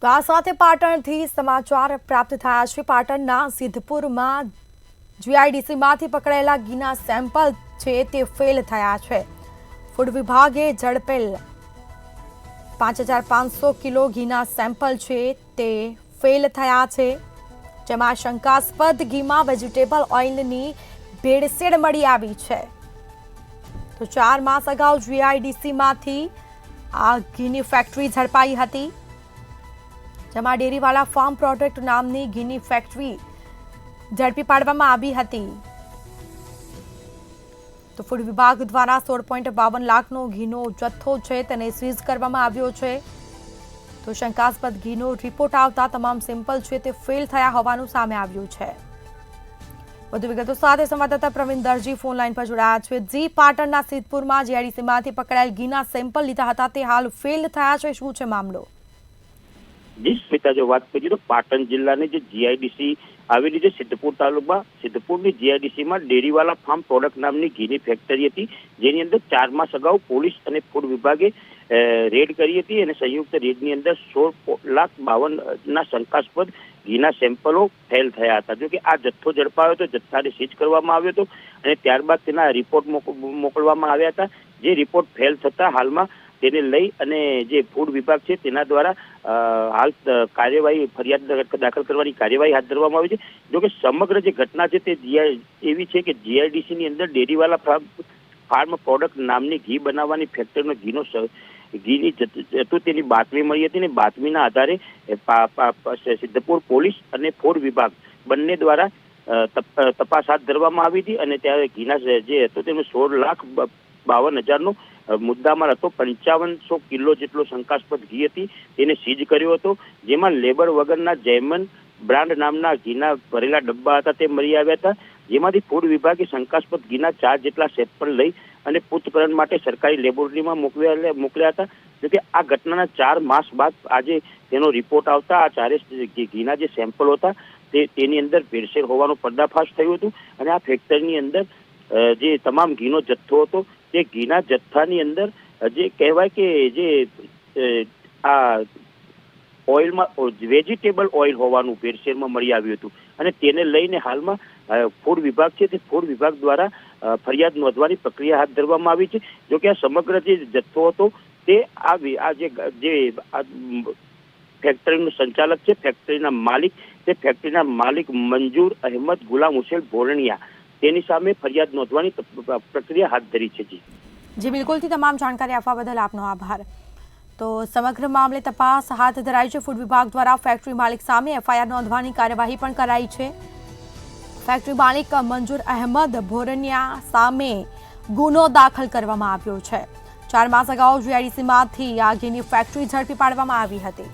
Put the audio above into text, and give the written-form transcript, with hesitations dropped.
તો આ સાથે પાટણથી સમાચાર પ્રાપ્ત થયા છે। પાટણના સિદ્ધપુરમાં જીઆઈડીસીમાંથી પકડાયેલા ઘીના સેમ્પલ છે તે ફેલ થયા છે। ફૂડ વિભાગે ઝડપેલ 5500 કિલો ઘીના સેમ્પલ છે તે ફેલ થયા છે, જેમાં શંકાસ્પદ ઘીમાં વેજીટેબલ ઓઇલની ભેળસેળ મળી આવી છે। તો 4 માસ અગાઉ જીઆઈડીસીમાંથી આ ઘીની ફેક્ટરી ઝડપાઈ હતી, જેમાં ડેરીવાલા ફાર્મ પ્રોડક્ટ નામની ઘીની ફેક્ટરી ઝડપી પાડવામાં આવી હતી। તો ફૂડ વિભાગ દ્વારા 16.52 લાખનો ઘીનો જથ્થો છે તેને સીઝ કરવામાં આવ્યો છે। તો શંકાસ્પદ ઘીનો રિપોર્ટ આવતા તમામ સેમ્પલ છે તે ફેલ થયા હોવાનું સામે આવ્યું છે। વધુ વિગતો સાથે સંવાદદાતા પ્રવીણ દરજી ફોન લાઈન પર જોડાયા છે। જી, પાટણના સિદ્ધપુરમાં જીઆઈડીસીમાંથી પકડાયેલ ઘીના સેમ્પલ લીધા હતા તે હાલ ફેલ થયા છે, શું છે મામલો? જી સ્મિતા, જો વાત કરીએ તો પાટણ જિલ્લાની જે જીઆઈડીસી આવેલી છે સિદ્ધપુર તાલુકા, સિદ્ધપુરની જીઆઈડીસીમાં ડેરીવાલા ફાર્મ પ્રોડક્ટ નામની ઘીની ફેક્ટરી હતી, જેની અંદર 4 માસ અગાઉ પોલીસ અને ફૂડ વિભાગે રેડ કરી હતી અને સંયુક્ત રેડની અંદર 16,52,000ના શંકાસ્પદ ઘીના સેમ્પલો ફેલ થયા હતા। જો કે આ જથ્થો ઝડપાયો હતો, જથ્થાને સીઝ કરવામાં આવ્યો હતો અને ત્યારબાદ તેના રિપોર્ટ મોકલવામાં આવ્યા હતા। જે રિપોર્ટ ફેલ થતા હાલમાં તેને લઈ અને જે ફૂડ વિભાગ છે તેના દ્વારા હાલ કાર્યવાહી ફરિયાદ દાખલ કરવાની કાર્યવાહી હાથ ધરવામાં આવી છે। જો કે સમગ્ર જે ઘટના છે તે એવી છે કે જીઆઈડીસીની અંદર ડેરીવાલા ફાર્મ પ્રોડક્ટ નામની ઘી બનાવવાની ફેક્ટરીનો ઘીની તેની બાતમી મળી હતી અને બાતમીના આધારે સિદ્ધપુર પોલીસ અને ફૂડ વિભાગ બંને દ્વારા તપાસ હાથ ધરવામાં આવી હતી અને ત્યારે ઘીના જે હતો તેનો 16,52,000નો મુદ્દામાલ હતો। 5500 કિલો જેટલો શંકાસ્પદ ઘી હતી તેને સીઝ કર્યો હતો, જેમાં લેબર વગરના જૈમન બ્રાન્ડ નામના ઘીના ભરેલા ડબ્બા હતા તે મળી આવ્યા હતા, જેમાંથી ફૂડ વિભાગે શંકાસ્પદ ઘીના 4 જેટલા સેમ્પલ લઈ અને પૂછપરછ માટે સરકારી લેબોરેટરીમાં મોકલ્યા હતા। જોકે આ ઘટનાના 4 માસ બાદ આજે તેનો રિપોર્ટ આવતા આ 4 ઘીના જે સેમ્પલ હતા તેની અંદર ભેળસેળ હોવાનો પર્દાફાશ થયું હતું અને આ ફેક્ટરીની અંદર જે તમામ ઘીનો જથ્થો હતો તે ઘીના જથ્થાની અંદર જે કહેવાય કે જે આ ઓઇલમાં વેજીટેબલ ઓઇલ હોવાનું ભેળસેળમાં મળી આવ્યું હતું અને તેને લઈને હાલમાં ફૂડ વિભાગ છે તે ફૂડ વિભાગ દ્વારા ફરિયાદ નોંધવાની પ્રક્રિયા હાથ ધરવામાં આવી છે। જો કે આ સમગ્ર જે જથ્થો હતો તે આ જે ફેક્ટરીનું સંચાલક છે, ફેક્ટરીના માલિક મંજૂર અહેમદ ગુલામ હુસૈન ભોરણિયા, તેની સામે ફરિયાદ નોંધવાની પ્રક્રિયા હાથ ધરી છે। જી બિલકુલથી તમામ જાણકારી આપવા બદલ આપનો આભાર। તો સમગ્ર મામલે તપાસ હાથ ધરાઈ છે। ફૂડ વિભાગ દ્વારા ફેક્ટરી માલિક સામે એફઆઈઆર નોંધવાની કાર્યવાહી પણ કરાઈ છે। ફેક્ટરી માલિક મંજૂર અહેમદ ભોરનિયા સામે ગુનો દાખલ કરવામાં આવ્યો છે। 4 માસ અગાઉ જીઆઈડીસીમાંથી આ ઘીની ફેક્ટરી ઝડપી પાડવામાં આવી હતી।